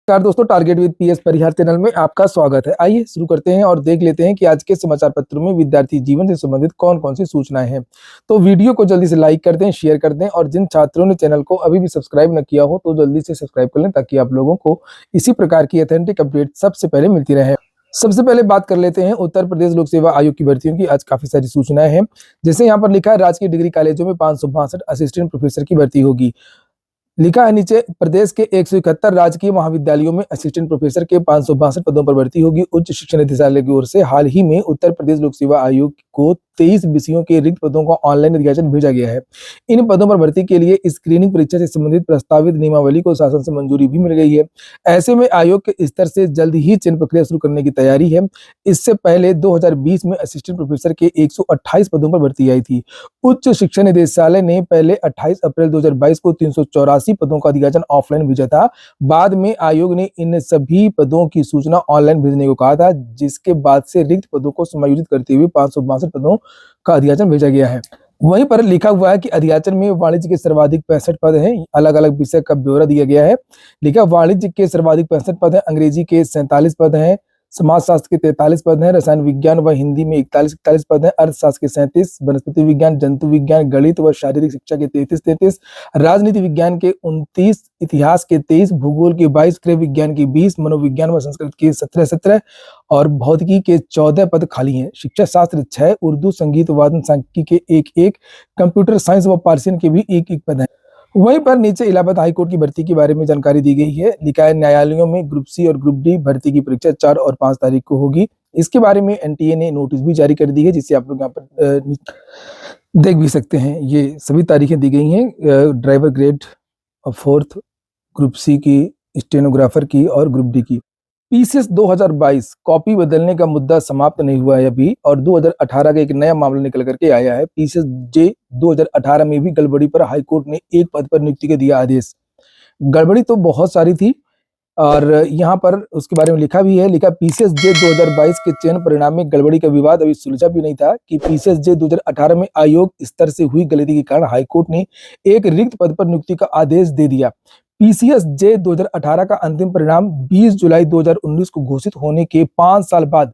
नमस्कार दोस्तों, target with PS Parihar channel में आपका स्वागत है। आइए शुरू करते हैं और देख लेते हैं कि आज के समाचार पत्रों में विद्यार्थी जीवन से संबंधित कौन कौन सी सूचनाएं हैं। तो वीडियो को जल्दी से लाइक कर दें, शेयर कर दें और जिन छात्रों ने चैनल को अभी भी सब्सक्राइब न किया हो तो जल्दी से सब्सक्राइब कर लें ताकि आप लोगों को इसी प्रकार की ऑथेंटिक अपडेट सबसे पहले मिलती रहे। सबसे पहले बात कर लेते हैं उत्तर प्रदेश लोक सेवा आयोग की भर्तियों की। आज काफी सारी सूचनाएं हैं। जैसे यहाँ पर लिखा है, राजकीय डिग्री कॉलेजों में 562 असिस्टेंट प्रोफेसर की भर्ती होगी। लिखा है नीचे, प्रदेश के 171 राजकीय महाविद्यालयों में असिस्टेंट प्रोफेसर के 562 पदों पर भर्ती होगी। उच्च शिक्षा निदेशालय की ओर से हाल ही में उत्तर प्रदेश लोक सेवा आयोग को 23 विषयों के रिक्त पदों का ऑनलाइन अधियाचन भेजा गया है। इन पदों पर भर्ती के लिए स्क्रीनिंग परीक्षा से संबंधित प्रस्तावित नियमावली को शासन से मंजूरी भी मिल गई है। ऐसे में आयोग के स्तर से जल्द ही चयन प्रक्रिया शुरू करने की तैयारी है। इससे पहले 2020 में असिस्टेंट प्रोफेसर के 128 पदों पर भर्ती आई थी। उच्च शिक्षा निदेशालय ने पहले 28 अप्रैल 2022 को 384 पदों का अधियाचन ऑफलाइन भेजा था। बाद में आयोग ने इन सभी पदों की सूचना ऑनलाइन भेजने को कहा था, जिसके बाद से रिक्त पदों को समायोजित करते हुए 562 पदों का अधियाचन भेजा गया है। वहीं पर लिखा हुआ है कि अधियाचन में वाणिज्य के सर्वाधिक 65 पद हैं। अलग अलग विषय का ब्यौरा दिया गया है। लिखा, वाणिज्य के सर्वाधिक 65 पद हैं, अंग्रेजी के 47 पद हैं, समाजशास्त्र के 43 पद हैं, रसायन विज्ञान व हिंदी में 41 पद हैं, अर्थशास्त्र के 37, वनस्पति विज्ञान, जंतु विज्ञान, गणित व शारीरिक शिक्षा के 33, राजनीति विज्ञान के 29, इतिहास के 23, भूगोल के 22, गृह विज्ञान के 20, मनोविज्ञान व संस्कृत के 17 और भौतिकी के 14 पद खाली हैं। शिक्षा शास्त्र 6, उर्दू, संगीत, वादन, सांख्यिकी के 1, कंप्यूटर साइंस व पार्सियन के भी 1 पद हैं। वहीं पर नीचे इलाहाबाद हाईकोर्ट की भर्ती के बारे में जानकारी दी गई है। लिखा है, न्यायालयों में ग्रुप सी और ग्रुप डी भर्ती की परीक्षा 4 और 5 तारीख को होगी। इसके बारे में एनटीए ने नोटिस भी जारी कर दी है, जिसे आप लोग यहाँ पर देख भी सकते हैं। ये सभी तारीखें दी गई हैं driver grade 4th, group C की, स्टेनोग्राफर की और ग्रुप डी की। पीसीएस 2022 कॉपी बदलने का मुद्दा समाप्त नहीं हुआ है अभी, और 2018 का एक नया मामला निकल करके आया है। पीसीएस जे 2018 में भी गड़बड़ी पर हाईकोर्ट ने एक पद पर नियुक्ति का दिया आदेश। गड़बड़ी तो बहुत सारी थी और यहाँ पर उसके बारे में लिखा भी है। लिखा, पीसीएस जे 2022 के चयन परिणाम में गड़बड़ी का विवाद अभी सुलझा भी नहीं था कि पीसीएस जे 2018 में आयोग स्तर से हुई गलती के कारण हाईकोर्ट ने एक रिक्त पद पर नियुक्ति का आदेश दे दिया। पीसीएस जे 2018 का अंतिम परिणाम 20 जुलाई 2019 को घोषित होने के 5 साल बाद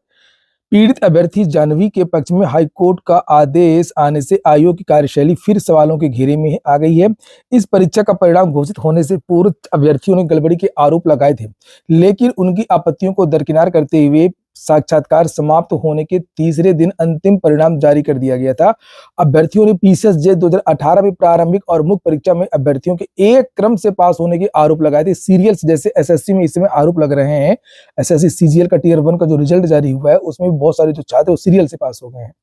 पीड़ित अभ्यर्थी जाह्नवी के पक्ष में हाईकोर्ट का आदेश आने से आयोग की कार्यशैली फिर सवालों के घेरे में आ गई है। इस परीक्षा का परिणाम घोषित होने से पूर्व अभ्यर्थियों ने गड़बड़ी के आरोप लगाए थे, लेकिन उनकी आपत्तियों को दरकिनार करते हुए साक्षात्कार समाप्त होने के तीसरे दिन अंतिम परिणाम जारी कर दिया गया था। अभ्यर्थियों ने पीसीएस जे 2018 में प्रारंभिक और मुख्य परीक्षा में अभ्यर्थियों के एक क्रम से पास होने के आरोप लगाए थे। सीरियल्स जैसे एसएससी में इस समय आरोप लग रहे हैं। एसएससी सीजीएल का टियर 1 का जो रिजल्ट जारी हुआ है, उसमें भी बहुत सारे जो छात्र वो सीरियल से पास हो गए हैं।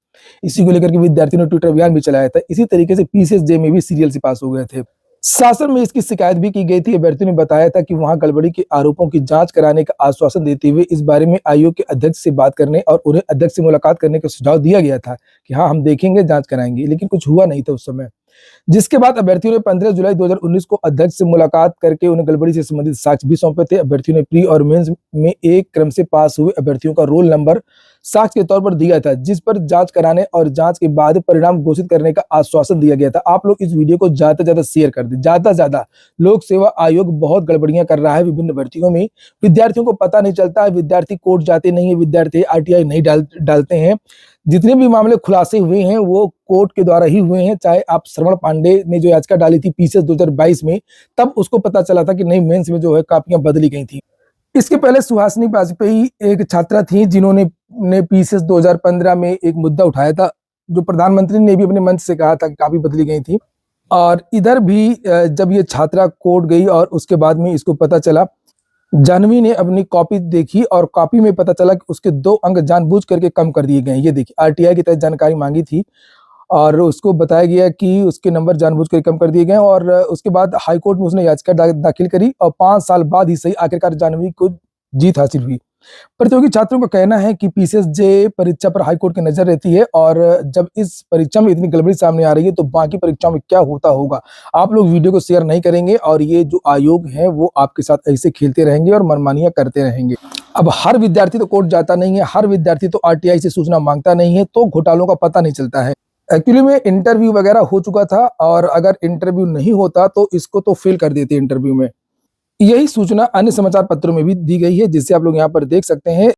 इसी को लेकर के विद्यार्थियों ने ट्विटर अभियान भी चलाया था। इसी तरीके से पीसीएस जे में भी सीरियल से पास हो गए थे। शासन में इसकी शिकायत भी की गई थी। अभ्यर्थियों ने बताया था कि वहां गड़बड़ी के आरोपों की जांच कराने का आश्वासन देते हुए इस बारे में आयोग के अध्यक्ष से बात करने और उन्हें अध्यक्ष से मुलाकात करने का सुझाव दिया गया था कि हाँ, हम देखेंगे, जांच कराएंगे, लेकिन कुछ हुआ नहीं था उस समय। जिसके बाद अभ्यर्थियों ने 15 जुलाई 2019 को अध्यक्ष से मुलाकात करके उन्हें गड़बड़ी से संबंधित साक्ष्य भी सौंपे थे। अभ्यर्थियों ने प्री और मेंस में एक क्रम से पास हुए अभ्यर्थियों का रोल नंबर साक्ष्य के तौर पर दिया था, जिस पर जांच कराने और जांच के बाद परिणाम घोषित करने का आश्वासन दिया गया था। आप लोग इस वीडियो को ज्यादा से ज्यादा शेयर कर दें। ज्यादा से ज्यादा लोक सेवा आयोग बहुत गड़बड़ियां कर रहा है विभिन्न भर्तियों में। विद्यार्थियों को पता नहीं चलता है, विद्यार्थी कोर्ट जाते नहीं है, विद्यार्थी आरटीआई नहीं डालते हैं। जितने भी मामले खुलासे हुए हैं वो कोर्ट के द्वारा ही हुए हैं। चाहे आप श्रवण पांडे ने जो याचिका डाली थी पीसीएस 2022 में, तब उसको पता चला था कि नहीं, मेंस में जो है कापियां बदली गई थी। इसके पहले सुहासिनी वाजपेयी एक छात्रा थी जिन्होंने पीसीएस 2015 में एक मुद्दा उठाया था, जो प्रधानमंत्री ने भी अपने मंच से कहा था कि काफी बदली गई थी। और इधर भी जब ये छात्रा कोर्ट गई और उसके बाद में इसको पता चला, जाह्नवी ने अपनी कॉपी देखी और कॉपी में पता चला कि उसके 2 अंक जानबूझ करके कम कर दिए गए। ये देखिए, आरटीआई की तहत जानकारी मांगी थी और उसको बताया गया कि उसके नंबर जानबूझ कर कम कर दिए गए और उसके बाद हाईकोर्ट में उसने याचिका दाखिल करी और 5 साल बाद ही सही आखिरकार जाह्नवी को जीत हासिल हुई। प्रतियोगी छात्रों का कहना है कि पीसीएस जे परीक्षा पर हाईकोर्ट की नजर रहती है और जब इस परीक्षा में इतनी गड़बड़ी सामने आ रही है तो बाकी परीक्षाओं में क्या होता होगा। आप लोग वीडियो को शेयर नहीं करेंगे और ये जो आयोग है वो आपके साथ ऐसे खेलते रहेंगे और मनमानियां करते रहेंगे। अब हर विद्यार्थी तो कोर्ट जाता नहीं है, हर विद्यार्थी तो आरटीआई से सूचना मांगता नहीं है, तो घोटालों का पता नहीं चलता है। एक्चुअली में इंटरव्यू वगैरह हो चुका था और अगर इंटरव्यू नहीं होता तो इसको तो फेल कर देते इंटरव्यू में। यही सूचना अन्य समाचार पत्रों में भी दी गई है, जिसे आप लोग यहाँ पर देख सकते हैं।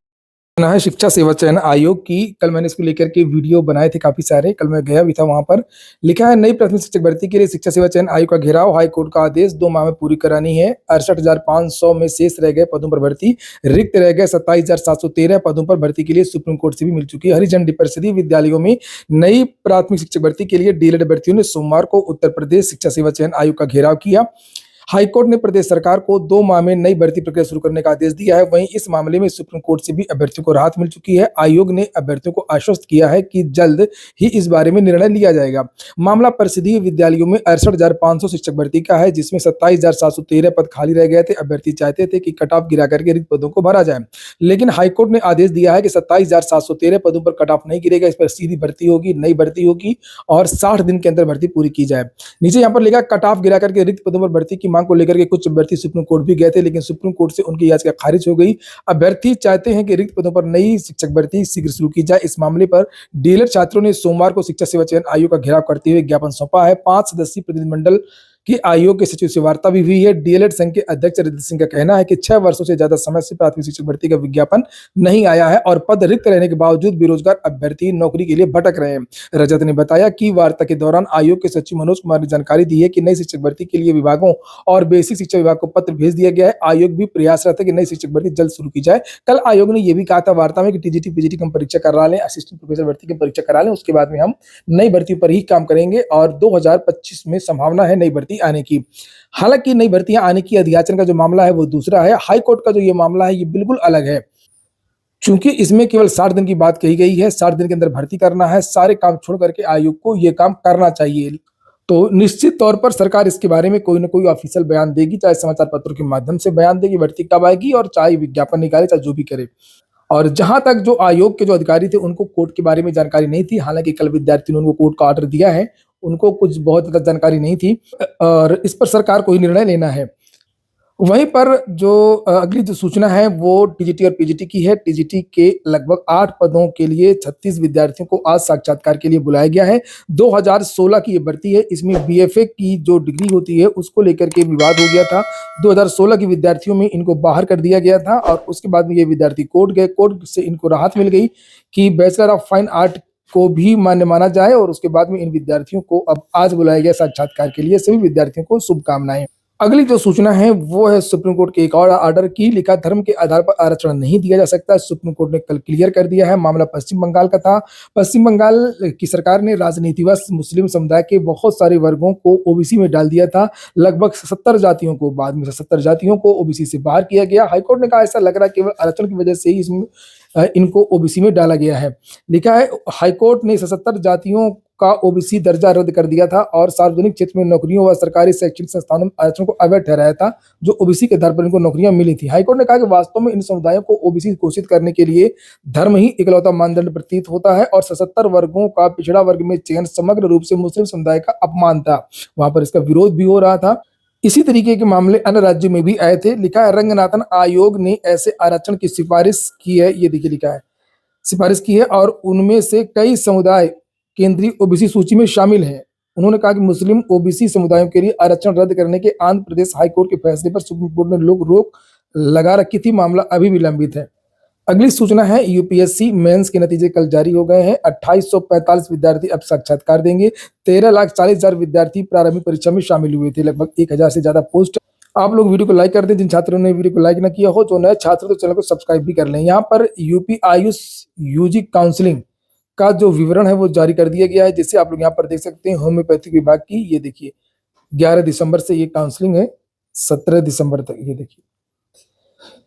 ना है शिक्षा सेवा चयन आयोग की। कल मैंने इसको लेकर के वीडियो बनाए थे काफी सारे, कल मैं गया भी था वहां पर। लिखा है, नई प्राथमिक शिक्षक भर्ती के लिए शिक्षा सेवा चयन आयोग का घेराव, हाई कोर्ट का आदेश 2 माह में पूरी करानी है। 68,500 में शेष रह गए पदों पर भर्ती, रिक्त रह गए 27,713 पदों पर भर्ती के लिए सुप्रीम कोर्ट से भी मिल चुकी है। हरिजन परिषदीय विद्यालयों में नई प्राथमिक शिक्षक भर्ती के लिए डीएलएड अभ्यर्थियों ने सोमवार को उत्तर प्रदेश शिक्षा सेवा चयन आयोग का घेराव किया। हाईकोर्ट ने प्रदेश सरकार को 2 माह में नई भर्ती प्रक्रिया शुरू करने का आदेश दिया है। वहीं इस मामले में सुप्रीम कोर्ट से भी अभ्यर्थियों को राहत मिल चुकी है। आयोग ने अभ्यर्थियों को आश्वस्त किया है कि जल्द ही इस बारे में निर्णय लिया जाएगा। मामला परिषदीय विद्यालयों में 68,500 शिक्षक भर्ती का है, जिसमें 27,713 पद खाली रह गए थे। अभ्यर्थी चाहते थे कि कट ऑफ गिरा करके रिक्त पदों को भरा जाए, लेकिन हाईकोर्ट ने आदेश दिया है कि 27,713 पदों पर कट ऑफ नहीं गिरेगा। इस पर सीधी भर्ती होगी, नई भर्ती होगी और 60 दिन के अंदर भर्ती पूरी की जाए। नीचे यहाँ पर लिखा, कट ऑफ गिरा करके रिक्त पदों पर भर्ती की मांग को लेकर के कुछ अभ्यर्थी सुप्रीम कोर्ट भी गए थे, लेकिन सुप्रीम कोर्ट से उनकी याचिका खारिज हो गई। अभ्यर्थी चाहते हैं कि रिक्त पदों पर नई शिक्षक भर्ती शीघ्र शुरू की जाए। इस मामले पर डीएलएड छात्रों ने सोमवार को शिक्षा सेवा चयन आयोग का घेराव करते हुए ज्ञापन सौंपा है। 5 सदस्यीय प्रतिनिधिमंडल की आयोग के सचिव से वार्ता भी हुई है। डीएलएड संघ के अध्यक्ष रजत सिंह का कहना है कि 6 वर्षों से ज्यादा समय से प्राथमिक शिक्षक भर्ती का विज्ञापन नहीं आया है और पद रिक्त रहने के बावजूद बेरोजगार अभ्यर्थी नौकरी के लिए भटक रहे हैं। रजत ने बताया कि वार्ता के दौरान आयोग के सचिव मनोज कुमार ने जानकारी दी है कि नई शिक्षक भर्ती के लिए विभागों और बेसिक शिक्षा विभाग को पत्र भेज दिया गया है। आयोग भी प्रयासरत है कि नई शिक्षक भर्ती जल्द शुरू की जाए। कल आयोग ने यह भी कहा था वार्ता में कि टीजीटी पीजीटी की परीक्षा करा लें, असिस्टेंट प्रोफेसर भर्ती की परीक्षा करा लें, उसके बाद में हम नई भर्ती पर ही काम करेंगे और 2025 में संभावना है नई भर्ती आने की। हालांकि नई भर्तियां आने की अध्याचन का जो मामला है वो दूसरा है। हाई कोर्ट का जो ये मामला है ये बिल्कुल अलग है, चूंकि इसमें केवल 60 दिन की बात कही गई है। 60 दिन के अंदर भर्ती करना है, सारे काम छोड़ करके आयोग को ये काम करना चाहिए। तो निश्चित तौर पर सरकार इसके बारे में कोई ना कोई ऑफिशियल बयान देगी, चाहे समाचार पत्रों के माध्यम से बयान देगी भर्ती कब आएगी और चाहे विज्ञापन निकाले, चाहे जो भी करे। और जहां तक जो आयोग के जो अधिकारी थे उनको कोर्ट के बारे में जानकारी नहीं थी। हालांकि कल विद्यार्थी ने उनको कोर्ट का ऑर्डर दिया है, उनको कुछ बहुत ज्यादा जानकारी नहीं थी और इस पर सरकार को ही निर्णय लेना है। वहीं पर जो अगली जो सूचना है वो टीजीटी और पीजीटी की है। टीजीटी के लगभग 8 पदों के लिए 36 विद्यार्थियों को आज साक्षात्कार के लिए बुलाया गया है। 2016 की ये भर्ती है। इसमें बीएफए की जो डिग्री होती है उसको लेकर के विवाद हो गया था। 2016 के विद्यार्थियों में इनको बाहर कर दिया गया था और उसके बाद में ये विद्यार्थी कोर्ट गए। कोर्ट से इनको राहत मिल गई कि बैचलर ऑफ फाइन आर्ट को भी मान्य माना जाए और उसके बाद में इन विद्यार्थियों को अब आज बुलाया गया साक्षात्कार के लिए। सभी विद्यार्थियों को शुभकामनाएं। अगली जो सूचना है वो है सुप्रीम कोर्ट के एक और आर्डर की। लिखा, धर्म के आधार पर आरक्षण नहीं दिया जा सकता। सुप्रीम कोर्ट ने कल क्लियर कर दिया है। मामला पश्चिम बंगाल का था। पश्चिम बंगाल की सरकार ने राजनीतिवश मुस्लिम समुदाय के बहुत सारे वर्गों को ओबीसी में डाल दिया था। लगभग 70 जातियों को, बाद में 70 जातियों को ओबीसी से बाहर किया गया। हाईकोर्ट ने कहा ऐसा लग रहा है केवल आरक्षण की वजह से ही इसमें इनको ओबीसी में डाला गया है। लिखा है, हाईकोर्ट ने 77 जातियों का ओबीसी दर्जा रद्द कर दिया था और सार्वजनिक क्षेत्र में नौकरियों व सरकारी शैक्षणिक संस्थानों में आरक्षण को अवैध ठहराया था, जो ओबीसी के आधार पर इनको नौकरियां मिली थी। हाईकोर्ट ने कहा कि वास्तव में इन समुदायों को ओबीसी घोषित करने के लिए धर्म ही इकलौता मानदंड प्रतीत होता है और 77 वर्गों का पिछड़ा वर्ग में चयन समग्र रूप से मुस्लिम समुदाय का अपमान था। वहां पर इसका विरोध भी हो रहा था। इसी तरीके के मामले अन्य राज्यों में भी आए थे। लिखा है, रंगनाथन आयोग ने ऐसे आरक्षण की सिफारिश की है। ये देखिए लिखा है, सिफारिश की है और उनमें से कई समुदाय केंद्रीय ओबीसी सूची में शामिल हैं। उन्होंने कहा कि मुस्लिम ओबीसी समुदायों के लिए आरक्षण रद्द करने के आंध्र प्रदेश हाईकोर्ट के फैसले पर सुप्रीम कोर्ट ने रोक लगा रखी थी। मामला अभी भी लंबित है। अगली सूचना है, यूपीएससी मेंस के नतीजे कल जारी हो गए हैं। 2845 विद्यार्थी अब साक्षात्कार देंगे। 13,40,000 विद्यार्थी प्रारंभिक परीक्षा में शामिल हुए थे। लगभग 1000 से ज्यादा पोस्ट। आप लोग वीडियो को लाइक कर दें जिन छात्रों ने वीडियो को लाइक ना किया हो। जो नए छात्र तो चैनल को सब्सक्राइब भी कर लें। यहाँ पर यूपी आयुष यूजी काउंसलिंग का जो विवरण है वो जारी कर दिया गया है, जिसे आप लोग यहाँ पर देख सकते हैं। होम्योपैथिक विभाग की ये देखिए 11 दिसंबर से ये काउंसलिंग है, 17 दिसंबर तक। ये देखिए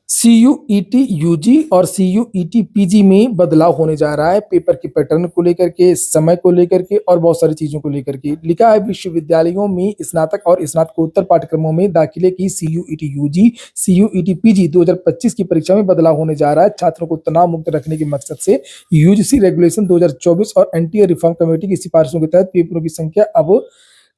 सीयूईटी यूजी और सीयूईटी पीजी में बदलाव होने जा रहा है, पेपर के पैटर्न को लेकर के, समय को लेकर के और बहुत सारी चीजों को लेकर के। लिखा है, विश्वविद्यालयों में स्नातक और स्नातकोत्तर पाठ्यक्रमों में दाखिले की सीयूईटी यूजी सीयूईटी पीजी 2025 की परीक्षा में बदलाव होने जा रहा है। छात्रों को तनाव मुक्त रखने के मकसद से यूजीसी रेगुलेशन 2024 और एनटीए रिफॉर्म कमेटी की सिफारिशों के तहत पेपरों की संख्या अब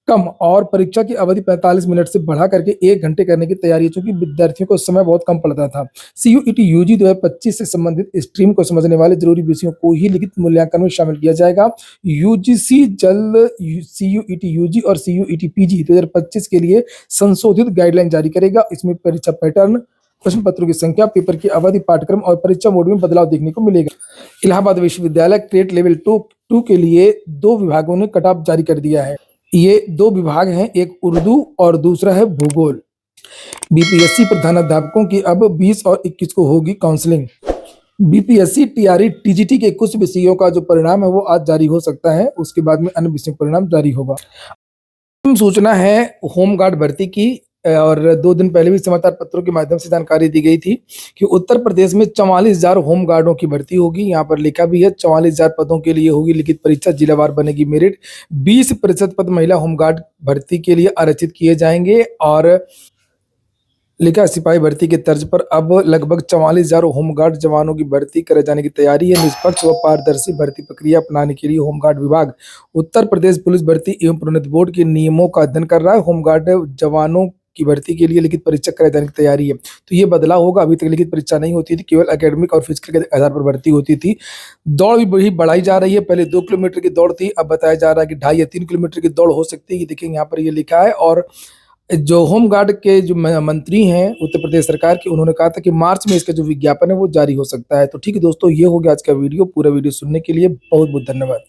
कम और परीक्षा की अवधि 45 मिनट से बढ़ा करके 1 घंटे करने की तैयारी है, चूंकि विद्यार्थियों को समय बहुत कम पड़ता था। सीयूईटी यूजी 2025 से संबंधित स्ट्रीम को समझने वाले जरूरी विषयों को ही लिखित मूल्यांकन में शामिल किया जाएगा। यूजीसी जल्द सीयूईटी यूजी और सीयूईटी पीजी 2025 के लिए संशोधित गाइडलाइन जारी करेगा। इसमें परीक्षा पैटर्न, प्रश्न पत्रों की संख्या, पेपर की अवधि, पाठ्यक्रम और परीक्षा मोड में बदलाव देखने को मिलेगा। इलाहाबाद विश्वविद्यालय क्रेट लेवल टू के लिए 2 विभागों ने कट ऑफ जारी कर दिया है। ये 2 विभाग हैं, एक उर्दू और दूसरा है भूगोल। बीपीएससी प्रधानाध्यापकों की अब 20 और 21 को होगी काउंसलिंग। बीपीएससी टीआरई टीजीटी के कुछ विषयों का जो परिणाम है वो आज जारी हो सकता है, उसके बाद में अन्य विषयों का परिणाम जारी होगा। सूचना है होमगार्ड भर्ती की, और 2 दिन पहले भी समाचार पत्रों के माध्यम से जानकारी दी गई थी कि उत्तर प्रदेश में 44,000 होमगार्डों की भर्ती होगी। यहाँ पर लिखा भी है 44,000 पदों के लिए होगी लिखित परीक्षा, जिलावार बनेगी मेरिट। 20% पद महिला होमगार्ड भर्ती के लिए आरक्षित किए जाएंगे और लिखा सिपाही भर्ती के तर्ज पर अब लगभग 44,000 होमगार्ड जवानों की भर्ती करे जाने की तैयारी है। निष्पक्ष व पारदर्शी भर्ती प्रक्रिया अपनाने के लिए होमगार्ड विभाग उत्तर प्रदेश पुलिस भर्ती एवं प्रोन्नति बोर्ड के नियमों का अध्ययन कर रहा है। होमगार्ड जवानों की भर्ती के लिए लिखित परीक्षा कराए जाने की तैयारी है। तो ये बदलाव होगा, अभी तक लिखित परीक्षा नहीं होती थी, केवल एकेडमिक और फिजिकल के आधार पर भर्ती होती थी। दौड़ भी बड़ी बढ़ाई जा रही है, पहले 2 किलोमीटर की दौड़ थी, अब बताया जा रहा है कि 2.5 या 3 किलोमीटर की दौड़ हो सकती है। ये देखिए यहाँ पर ये लिखा है। और जो होमगार्ड के जो मंत्री हैं उत्तर प्रदेश सरकार के, उन्होंने कहा था कि मार्च में इसका जो विज्ञापन है वो जारी हो सकता है। तो ठीक है दोस्तों, ये हो गया आज का वीडियो। पूरा वीडियो सुनने के लिए बहुत बहुत धन्यवाद।